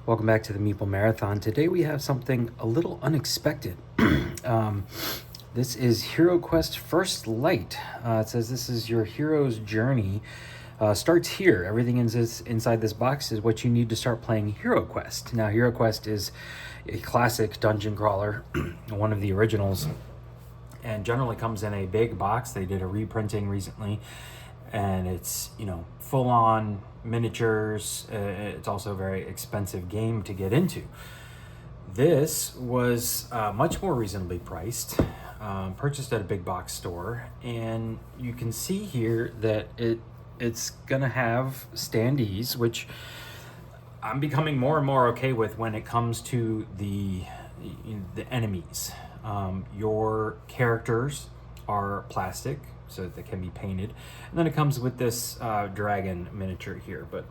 Welcome back to the Meeple Marathon. Today we have something a little unexpected. This is Hero Quest First Light. It says this is your hero's journey. Starts here. Everything inside this box is what you need to start playing Hero Quest. Now, Hero Quest is a classic dungeon crawler, one of the originals, and generally comes in a big box. They did a reprinting recently, and it's, full on miniatures. It's also a very expensive game to get into. This was much more reasonably priced, purchased at a big box store, and you can see here that it's gonna have standees, which I'm becoming more and more okay with when it comes to the enemies. Your characters are plastic, so that they can be painted, and then it comes with this dragon miniature here. But it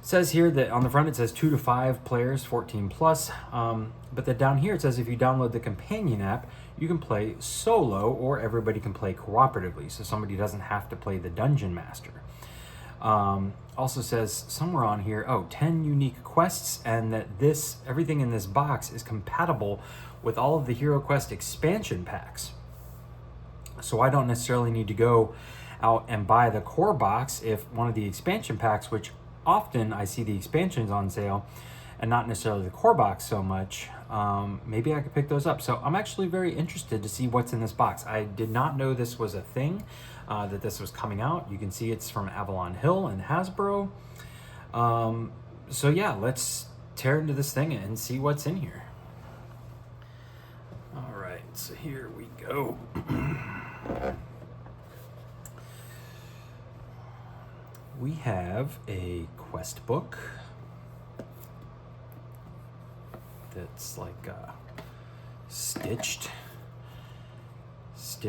says here that on the front it says 2 to 5 players, 14 plus, but then down here it says if you download the companion app, you can play solo, or everybody can play cooperatively, so somebody doesn't have to play the dungeon master. Also says somewhere on here, 10 unique quests, and that everything in this box is compatible with all of the Hero Quest expansion packs. So I don't necessarily need to go out and buy the core box if one of the expansion packs, which often I see the expansions on sale and not necessarily the core box so much, maybe I could pick those up. So I'm actually very interested to see what's in this box. I did not know this was a thing, that this was coming out. You can see it's from Avalon Hill and Hasbro. So yeah, let's tear into this thing and see what's in here. All right, so here we go. We have a quest book that's like stitch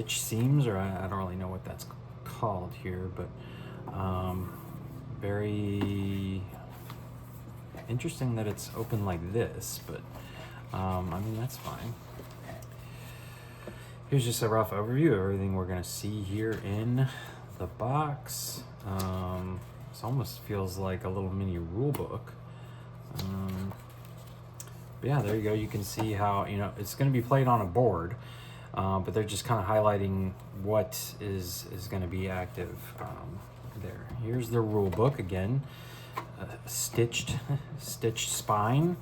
seams, or I don't really know what that's called here, but very interesting that it's open like this, but I mean, that's fine. Here's just a rough overview of everything we're gonna see here in the box. This almost feels like a little mini rule book. But yeah, there you go. You can see how, it's gonna be played on a board, but they're just kind of highlighting what is gonna be active there. Here's the rule book again, stitched spine.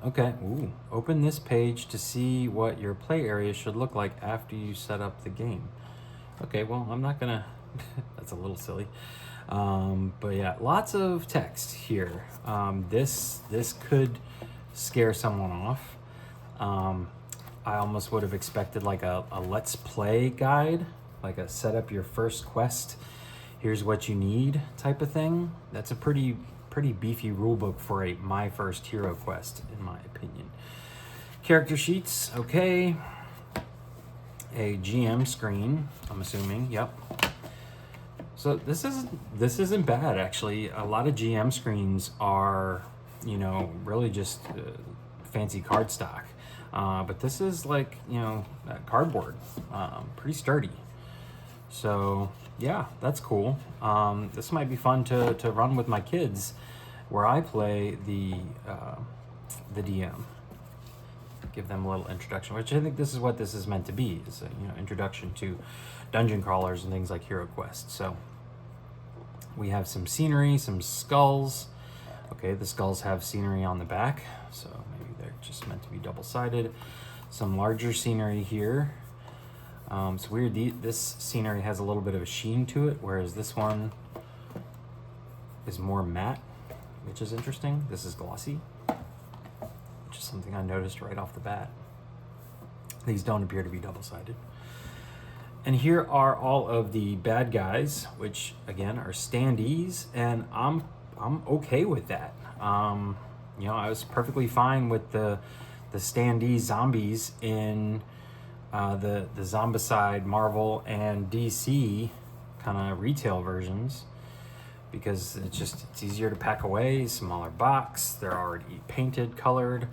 Okay, open this page to see what your play area should look like after you set up the game. Okay, well, I'm not gonna, that's a little silly. But yeah, lots of text here. This could scare someone off. I almost would have expected like a let's play guide, like a set up your first quest, here's what you need type of thing. That's a pretty beefy rule book for my first Hero Quest, in my opinion. Character sheets, okay. A GM screen, I'm assuming, yep. So this isn't bad, actually. A lot of GM screens are, really just fancy cardstock. But this is like, cardboard, pretty sturdy. So yeah, that's cool. This might be fun to run with my kids, where I play the DM. Give them a little introduction, which I think this is what this is meant to be, is a, introduction to dungeon crawlers and things like Hero Quest. So we have some scenery, some skulls. Okay, the skulls have scenery on the back, so maybe they're just meant to be double-sided. Some larger scenery here. It's weird, this scenery has a little bit of a sheen to it, whereas this one is more matte, which is interesting. This is glossy, which is something I noticed right off the bat. These don't appear to be double-sided. And here are all of the bad guys, which again are standees, and I'm okay with that. I was perfectly fine with the standee zombies in the Zombicide Marvel and DC kind of retail versions, because it's easier to pack away, smaller box, they're already painted, colored.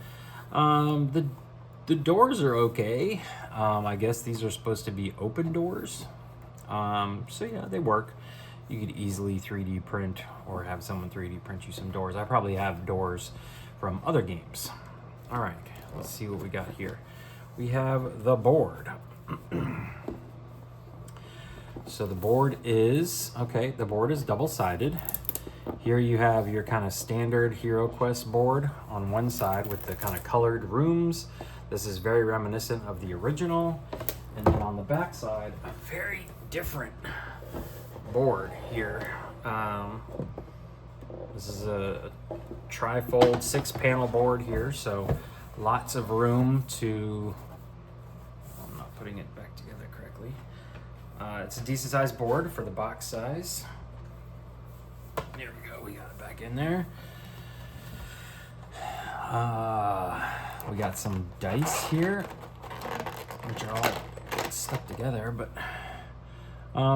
The doors are okay. I guess these are supposed to be open doors. So yeah, they work. you could easily 3D print or have someone 3D print you some doors. I probably have doors from other games. All right, let's see what we got here. We have the board. So the board is, okay, the board is double-sided. Here you have your kind of standard HeroQuest board on one side with the kind of colored rooms. This is very reminiscent of the original. And then on the back side, a very different board here. This is a trifold 6-panel board here, so lots of room to, I'm not putting it back together correctly. It's a decent sized board for the box size. There we go, we got it back in there. We got some dice here, which are all stuck together, but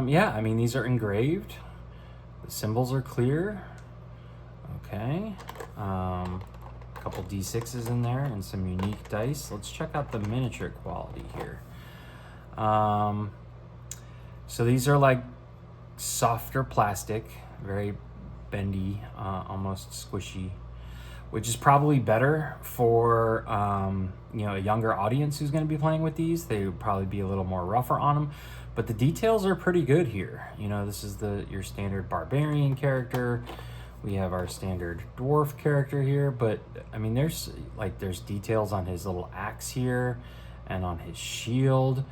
yeah, I mean, these are engraved. The symbols are clear. Okay. A couple D6s in there and some unique dice. Let's check out the miniature quality here. So these are like softer plastic, very bendy, almost squishy, which is probably better for you know, a younger audience who's going to be playing with these. They would probably be a little more rougher on them, but the details are pretty good here. You know, this is your standard barbarian character. We have our standard dwarf character here, but I mean, there's details on his little axe here and on his shield.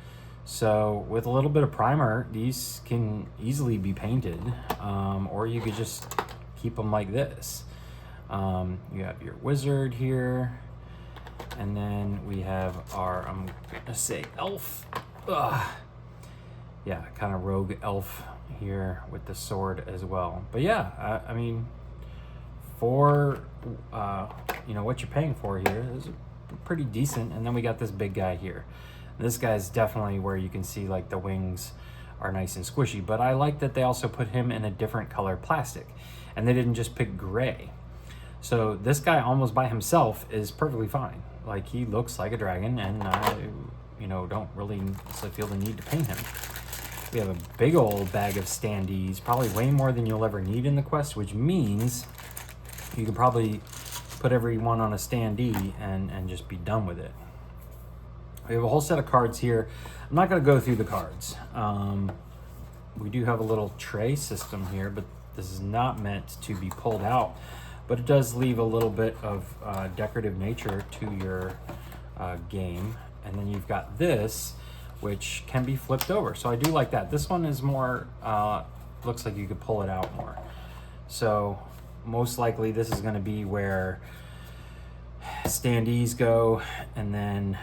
So with a little bit of primer, these can easily be painted, or you could just keep them like this. You have your wizard here, and then we have our, I'm gonna say elf. Yeah, kind of rogue elf here with the sword as well. But yeah, I mean, for you know, what you're paying for here is pretty decent. And then we got this big guy here. This guy's definitely where you can see like the wings are nice and squishy, but I like that they also put him in a different color plastic and they didn't just pick gray. So this guy almost by himself is perfectly fine. Like, he looks like a dragon, and I, you know, don't really feel the need to paint him. We have a big old bag of standees, probably way more than you'll ever need in the quest, which means you can probably put everyone on a standee and just be done with it. We have a whole set of cards here. I'm not going to go through the cards. We do have a little tray system here, but this is not meant to be pulled out. But it does leave a little bit of decorative nature to your game. And then you've got this, which can be flipped over. So I do like that. This one is more, looks like you could pull it out more. So most likely this is going to be where standees go, and then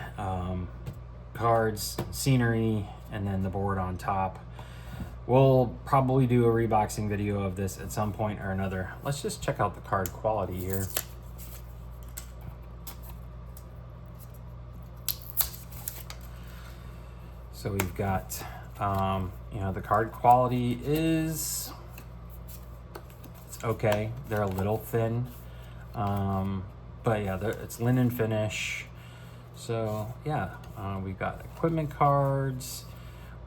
cards, scenery, and then the board on top. We'll probably do a reboxing video of this at some point or another. Let's just check out the card quality here. So we've got, you know, the card quality is, it's okay. They're a little thin, but yeah, it's linen finish. So yeah, we've got equipment cards.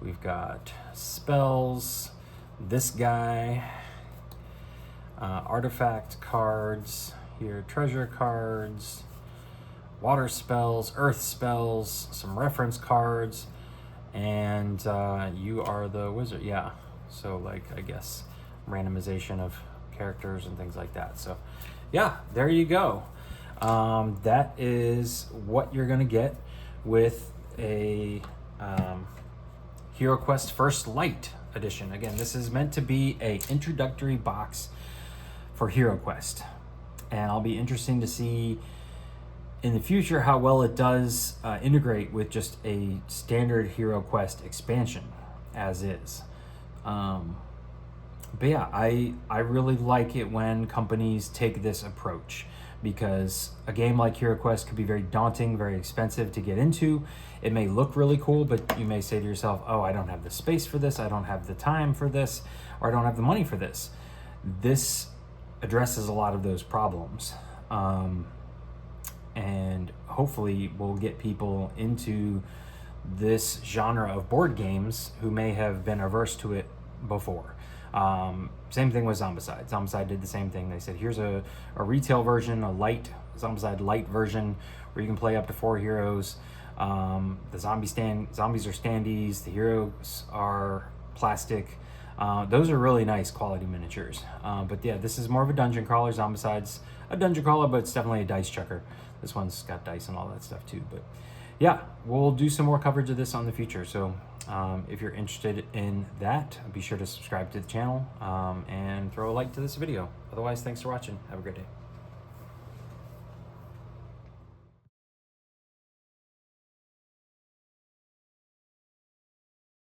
We've got spells, this guy, artifact cards here, treasure cards, water spells, earth spells, some reference cards, and you are the wizard. Yeah, so like, I guess randomization of characters and things like that. So yeah, there you go. That is what you're gonna get with a HeroQuest First Light Edition. Again, this is meant to be a introductory box for HeroQuest, and I'll be interesting to see in the future how well it does integrate with just a standard HeroQuest expansion as is. But yeah, I really like it when companies take this approach, because a game like HeroQuest could be very daunting, very expensive to get into. It may look really cool, but you may say to yourself, oh, I don't have the space for this, I don't have the time for this, or I don't have the money for this. This addresses a lot of those problems. And hopefully we'll get people into this genre of board games who may have been averse to it before. Same thing with Zombicide. Zombicide did the same thing. They said, here's a retail version, a light Zombicide light version, where you can play up to 4 heroes. The zombies are standees. The heroes are plastic. Those are really nice quality miniatures. But yeah, this is more of a dungeon crawler. Zombicide's a dungeon crawler, but it's definitely a dice chucker. This one's got dice and all that stuff too. But yeah, we'll do some more coverage of this on the future. So if you're interested in that, be sure to subscribe to the channel and throw a like to this video. Otherwise, thanks for watching. Have a great day.